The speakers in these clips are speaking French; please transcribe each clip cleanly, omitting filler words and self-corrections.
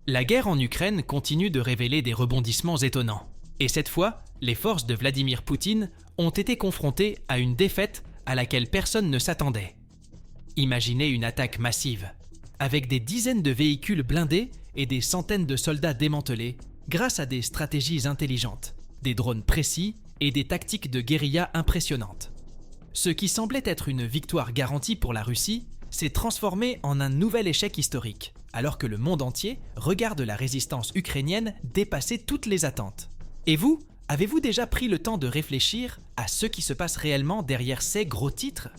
La guerre en Ukraine continue de révéler des rebondissements étonnants. Et cette fois, les forces de Vladimir Poutine ont été confrontées à une défaite à laquelle personne ne s'attendait. Imaginez une attaque massive, avec des dizaines de véhicules blindés et des centaines de soldats démantelés, grâce à des stratégies intelligentes, des drones précis et des tactiques de guérilla impressionnantes. Ce qui semblait être une victoire garantie pour la Russie s'est transformé en un nouvel échec historique, alors que le monde entier regarde la résistance ukrainienne dépasser toutes les attentes. Et vous, avez-vous déjà pris le temps de réfléchir à ce qui se passe réellement derrière ces gros titres?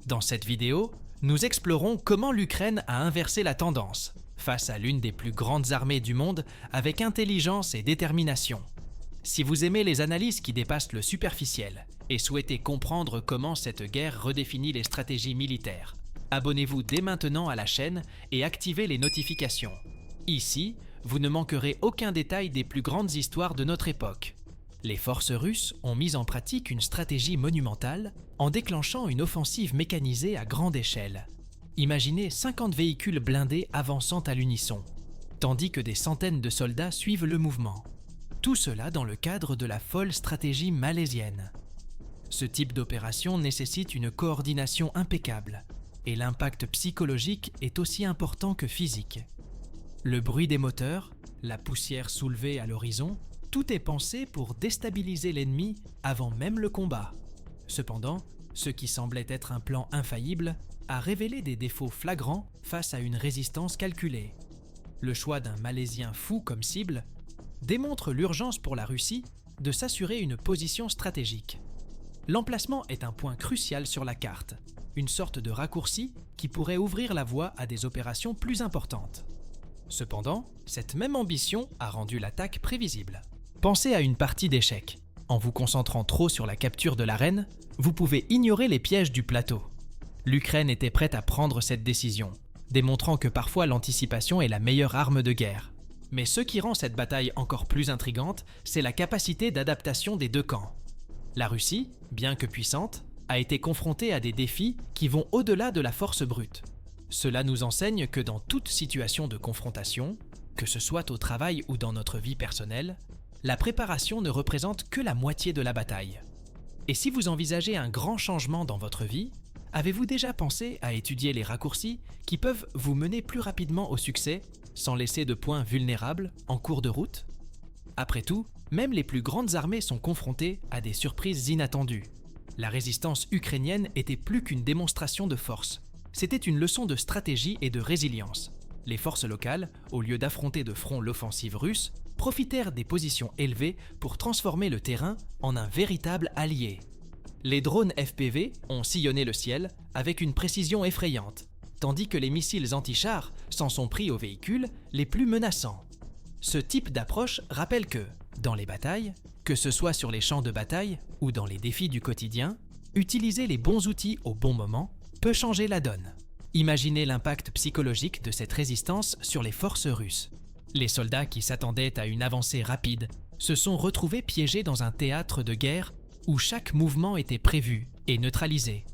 Dans cette vidéo, nous explorons comment l'Ukraine a inversé la tendance, face à l'une des plus grandes armées du monde avec intelligence et détermination. Si vous aimez les analyses qui dépassent le superficiel et souhaitez comprendre comment cette guerre redéfinit les stratégies militaires, abonnez-vous dès maintenant à la chaîne et activez les notifications. Ici, vous ne manquerez aucun détail des plus grandes histoires de notre époque. Les forces russes ont mis en pratique une stratégie monumentale en déclenchant une offensive mécanisée à grande échelle. Imaginez 50 véhicules blindés avançant à l'unisson, tandis que des centaines de soldats suivent le mouvement. Tout cela dans le cadre de la folle stratégie malaisienne. Ce type d'opération nécessite une coordination impeccable, et l'impact psychologique est aussi important que physique. Le bruit des moteurs, la poussière soulevée à l'horizon, tout est pensé pour déstabiliser l'ennemi avant même le combat. Cependant, ce qui semblait être un plan infaillible a révélé des défauts flagrants face à une résistance calculée. Le choix d'un Malaisien fou comme cible démontre l'urgence pour la Russie de s'assurer une position stratégique. L'emplacement est un point crucial sur la carte, une sorte de raccourci qui pourrait ouvrir la voie à des opérations plus importantes. Cependant, cette même ambition a rendu l'attaque prévisible. Pensez à une partie d'échecs. En vous concentrant trop sur la capture de l'arène, vous pouvez ignorer les pièges du plateau. L'Ukraine était prête à prendre cette décision, démontrant que parfois l'anticipation est la meilleure arme de guerre. Mais ce qui rend cette bataille encore plus intrigante, c'est la capacité d'adaptation des deux camps. La Russie, bien que puissante, a été confrontée à des défis qui vont au-delà de la force brute. Cela nous enseigne que dans toute situation de confrontation, que ce soit au travail ou dans notre vie personnelle, la préparation ne représente que la moitié de la bataille. Et si vous envisagez un grand changement dans votre vie, avez-vous déjà pensé à étudier les raccourcis qui peuvent vous mener plus rapidement au succès sans laisser de points vulnérables en cours de route? Après tout, même les plus grandes armées sont confrontées à des surprises inattendues. La résistance ukrainienne était plus qu'une démonstration de force. C'était une leçon de stratégie et de résilience. Les forces locales, au lieu d'affronter de front l'offensive russe, profitèrent des positions élevées pour transformer le terrain en un véritable allié. Les drones FPV ont sillonné le ciel avec une précision effrayante, tandis que les missiles anti-chars s'en sont pris aux véhicules les plus menaçants. Ce type d'approche rappelle que, dans les batailles, que ce soit sur les champs de bataille ou dans les défis du quotidien, utiliser les bons outils au bon moment peut changer la donne. Imaginez l'impact psychologique de cette résistance sur les forces russes. Les soldats qui s'attendaient à une avancée rapide se sont retrouvés piégés dans un théâtre de guerre où chaque mouvement était prévu et neutralisé.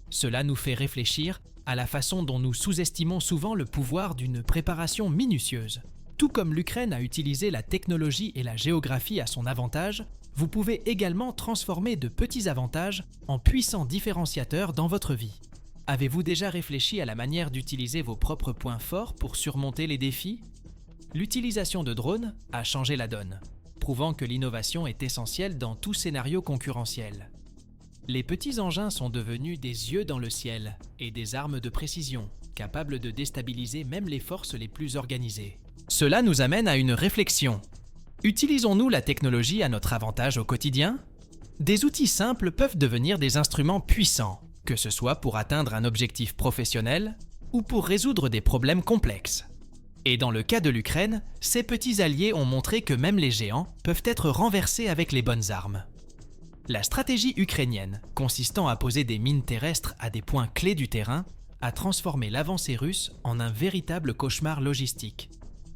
Cela nous fait réfléchir à la façon dont nous sous-estimons souvent le pouvoir d'une préparation minutieuse. Tout comme l'Ukraine a utilisé la technologie et la géographie à son avantage, vous pouvez également transformer de petits avantages en puissants différenciateurs dans votre vie. Avez-vous déjà réfléchi à la manière d'utiliser vos propres points forts pour surmonter les défis? L'utilisation de drones a changé la donne, prouvant que l'innovation est essentielle dans tout scénario concurrentiel. Les petits engins sont devenus des yeux dans le ciel et des armes de précision, capables de déstabiliser même les forces les plus organisées. Cela nous amène à une réflexion. Utilisons-nous la technologie à notre avantage au quotidien? Des outils simples peuvent devenir des instruments puissants, que ce soit pour atteindre un objectif professionnel ou pour résoudre des problèmes complexes. Et dans le cas de l'Ukraine, ces petits alliés ont montré que même les géants peuvent être renversés avec les bonnes armes. La stratégie ukrainienne, consistant à poser des mines terrestres à des points clés du terrain, a transformé l'avancée russe en un véritable cauchemar logistique.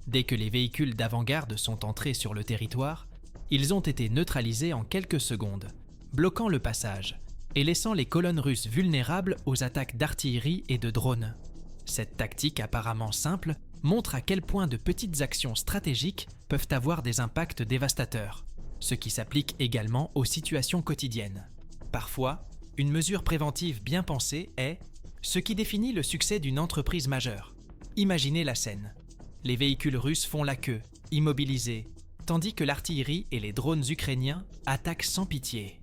Dès que les véhicules d'avant-garde sont entrés sur le territoire, ils ont été neutralisés en quelques secondes, bloquant le passage et laissant les colonnes russes vulnérables aux attaques d'artillerie et de drones. Cette tactique apparemment simple montre à quel point de petites actions stratégiques peuvent avoir des impacts dévastateurs, ce qui s'applique également aux situations quotidiennes. Parfois, une mesure préventive bien pensée est ce qui définit le succès d'une entreprise majeure. Imaginez la scène. Les véhicules russes font la queue, immobilisés, tandis que l'artillerie et les drones ukrainiens attaquent sans pitié.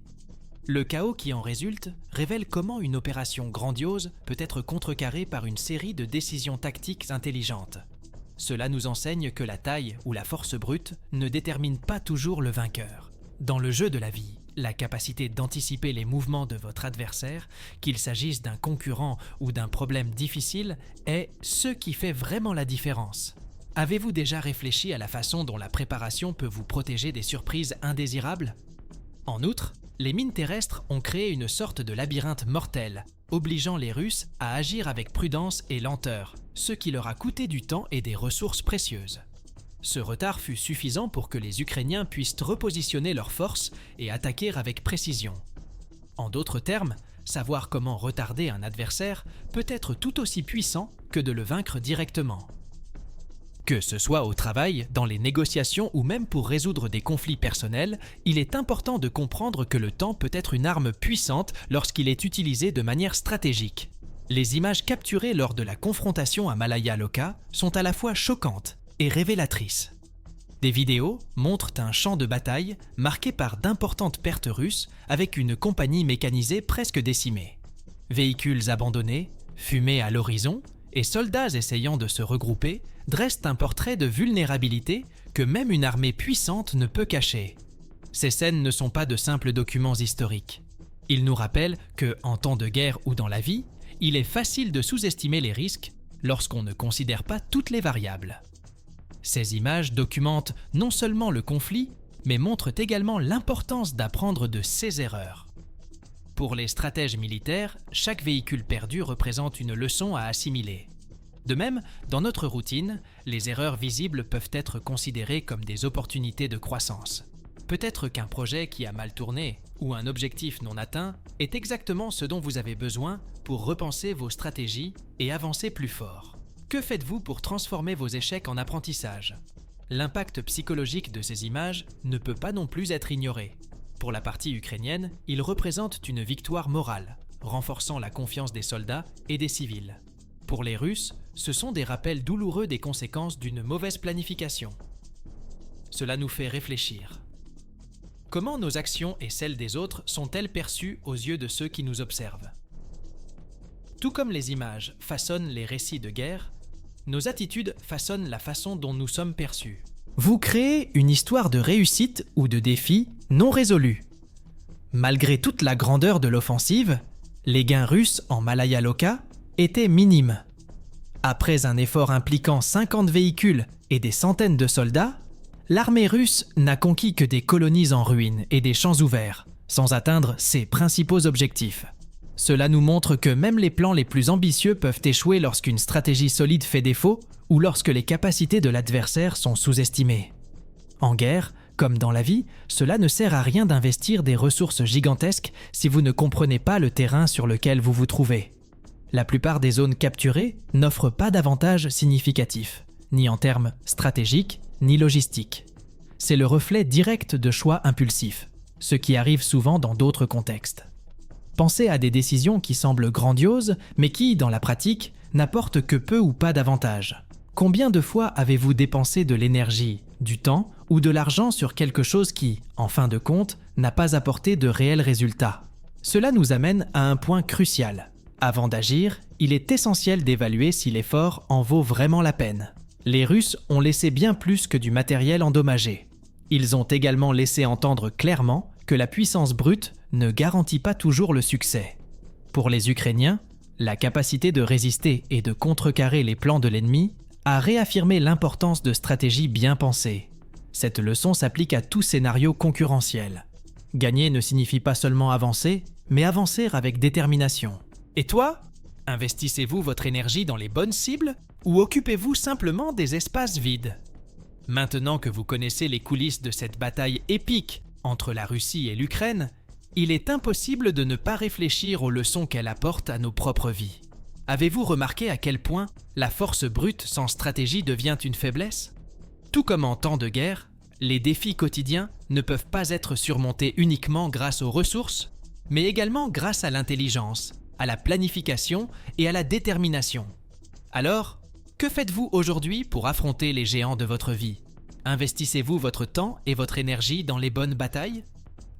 Le chaos qui en résulte révèle comment une opération grandiose peut être contrecarrée par une série de décisions tactiques intelligentes. Cela nous enseigne que la taille ou la force brute ne détermine pas toujours le vainqueur. Dans le jeu de la vie, la capacité d'anticiper les mouvements de votre adversaire, qu'il s'agisse d'un concurrent ou d'un problème difficile, est ce qui fait vraiment la différence. Avez-vous déjà réfléchi à la façon dont la préparation peut vous protéger des surprises indésirables ? En outre, les mines terrestres ont créé une sorte de labyrinthe mortel, obligeant les Russes à agir avec prudence et lenteur, ce qui leur a coûté du temps et des ressources précieuses. Ce retard fut suffisant pour que les Ukrainiens puissent repositionner leurs forces et attaquer avec précision. En d'autres termes, savoir comment retarder un adversaire peut être tout aussi puissant que de le vaincre directement. Que ce soit au travail, dans les négociations ou même pour résoudre des conflits personnels, il est important de comprendre que le temps peut être une arme puissante lorsqu'il est utilisé de manière stratégique. Les images capturées lors de la confrontation à Malaya Loka sont à la fois choquantes et révélatrices. Des vidéos montrent un champ de bataille marqué par d'importantes pertes russes avec une compagnie mécanisée presque décimée. Véhicules abandonnés, fumée à l'horizon et soldats essayant de se regrouper dressent un portrait de vulnérabilité que même une armée puissante ne peut cacher. Ces scènes ne sont pas de simples documents historiques. Ils nous rappellent que, en temps de guerre ou dans la vie, il est facile de sous-estimer les risques lorsqu'on ne considère pas toutes les variables. Ces images documentent non seulement le conflit, mais montrent également l'importance d'apprendre de ses erreurs. Pour les stratèges militaires, chaque véhicule perdu représente une leçon à assimiler. De même, dans notre routine, les erreurs visibles peuvent être considérées comme des opportunités de croissance. Peut-être qu'un projet qui a mal tourné ou un objectif non atteint est exactement ce dont vous avez besoin pour repenser vos stratégies et avancer plus fort. Que faites-vous pour transformer vos échecs en apprentissage ? L'impact psychologique de ces images ne peut pas non plus être ignoré. Pour la partie ukrainienne, ils représentent une victoire morale, renforçant la confiance des soldats et des civils. Pour les Russes, ce sont des rappels douloureux des conséquences d'une mauvaise planification. Cela nous fait réfléchir. Comment nos actions et celles des autres sont-elles perçues aux yeux de ceux qui nous observent ? Tout comme les images façonnent les récits de guerre, nos attitudes façonnent la façon dont nous sommes perçus. Vous créez une histoire de réussite ou de défi non résolue. Malgré toute la grandeur de l'offensive, les gains russes en Malaya Loka étaient minimes. Après un effort impliquant 50 véhicules et des centaines de soldats, l'armée russe n'a conquis que des colonies en ruine et des champs ouverts, sans atteindre ses principaux objectifs. Cela nous montre que même les plans les plus ambitieux peuvent échouer lorsqu'une stratégie solide fait défaut ou lorsque les capacités de l'adversaire sont sous-estimées. En guerre, comme dans la vie, cela ne sert à rien d'investir des ressources gigantesques si vous ne comprenez pas le terrain sur lequel vous vous trouvez. La plupart des zones capturées n'offrent pas d'avantages significatifs, ni en termes stratégiques, ni logistiques. C'est le reflet direct de choix impulsifs, ce qui arrive souvent dans d'autres contextes. Pensez à des décisions qui semblent grandioses, mais qui, dans la pratique, n'apportent que peu ou pas d'avantages. Combien de fois avez-vous dépensé de l'énergie, du temps ou de l'argent sur quelque chose qui, en fin de compte, n'a pas apporté de réels résultats ? Cela nous amène à un point crucial. Avant d'agir, il est essentiel d'évaluer si l'effort en vaut vraiment la peine. Les Russes ont laissé bien plus que du matériel endommagé. Ils ont également laissé entendre clairement que la puissance brute ne garantit pas toujours le succès. Pour les Ukrainiens, la capacité de résister et de contrecarrer les plans de l'ennemi a réaffirmé l'importance de stratégies bien pensées. Cette leçon s'applique à tout scénario concurrentiel. Gagner ne signifie pas seulement avancer, mais avancer avec détermination. Et toi ? Investissez-vous votre énergie dans les bonnes cibles ou occupez-vous simplement des espaces vides ? Maintenant que vous connaissez les coulisses de cette bataille épique entre la Russie et l'Ukraine, il est impossible de ne pas réfléchir aux leçons qu'elle apporte à nos propres vies. Avez-vous remarqué à quel point la force brute sans stratégie devient une faiblesse? Tout comme en temps de guerre, les défis quotidiens ne peuvent pas être surmontés uniquement grâce aux ressources, mais également grâce à l'intelligence, à la planification et à la détermination. Alors, que faites-vous aujourd'hui pour affronter les géants de votre vie? Investissez-vous votre temps et votre énergie dans les bonnes batailles?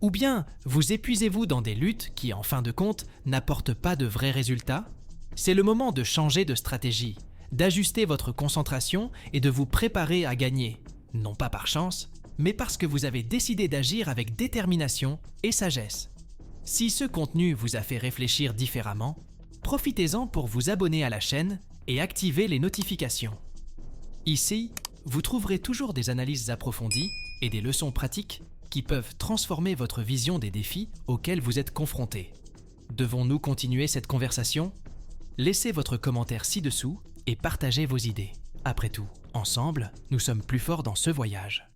Ou bien vous épuisez-vous dans des luttes qui, en fin de compte, n'apportent pas de vrais résultats? C'est le moment de changer de stratégie, d'ajuster votre concentration et de vous préparer à gagner, non pas par chance, mais parce que vous avez décidé d'agir avec détermination et sagesse. Si ce contenu vous a fait réfléchir différemment, profitez-en pour vous abonner à la chaîne et activer les notifications. Ici, vous trouverez toujours des analyses approfondies et des leçons pratiques qui peuvent transformer votre vision des défis auxquels vous êtes confrontés. Devons-nous continuer cette conversation? Laissez votre commentaire ci-dessous et partagez vos idées. Après tout, ensemble, nous sommes plus forts dans ce voyage.